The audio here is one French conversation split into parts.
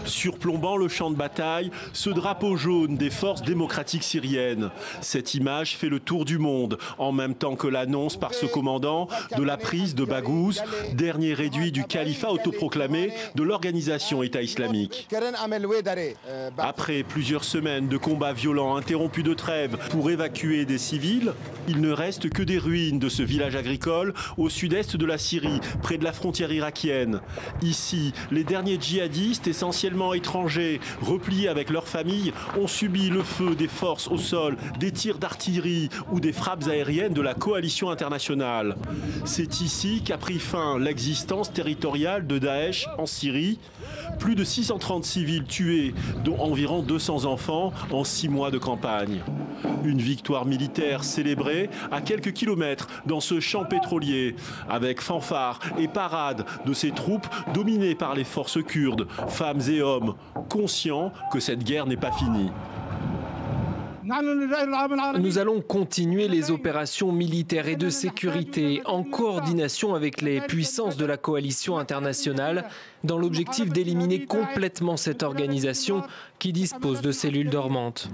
Surplombant le champ de bataille, ce drapeau jaune des forces démocratiques syriennes. Cette image fait le tour du monde, en même temps que l'annonce par ce commandant de la prise de Baghouz, dernier réduit du califat autoproclamé de l'organisation État islamique. Après plusieurs semaines de combats violents interrompus de trêve pour évacuer des civils, il ne reste que des ruines de ce village agricole au sud-est de la Syrie, près de la frontière irakienne. Ici, les derniers djihadistes, essentiellement étrangers, repliés avec leurs familles, ont subi le feu des forces au sol, des tirs d'artillerie ou des frappes aériennes de la coalition internationale. C'est ici qu'a pris fin l'existence territoriale de Daesh en Syrie. Plus de 630 civils tués, dont environ 200 enfants en 6 mois de campagne. Une victoire militaire célébrée à quelques kilomètres dans ce champ pétrolier, avec fanfares et parades de ces troupes dominées par les forces kurdes, femmes et hommes, conscients que cette guerre n'est pas finie. Nous allons continuer les opérations militaires et de sécurité en coordination avec les puissances de la coalition internationale dans l'objectif d'éliminer complètement cette organisation qui dispose de cellules dormantes.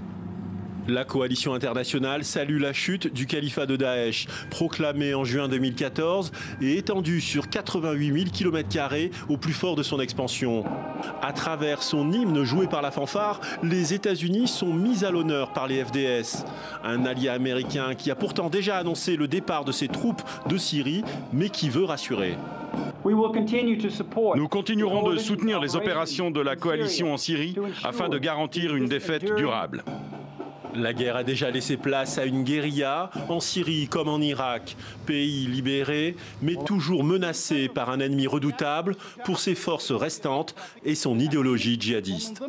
La coalition internationale salue la chute du califat de Daesh, proclamé en juin 2014 et étendu sur 88 000 km² au plus fort de son expansion. À travers son hymne joué par la fanfare, les États-Unis sont mis à l'honneur par les FDS. Un allié américain qui a pourtant déjà annoncé le départ de ses troupes de Syrie, mais qui veut rassurer. Nous continuerons de soutenir les opérations de la coalition en Syrie afin de garantir une défaite durable. La guerre a déjà laissé place à une guérilla, en Syrie comme en Irak. Pays libéré, mais toujours menacé par un ennemi redoutable pour ses forces restantes et son idéologie djihadiste.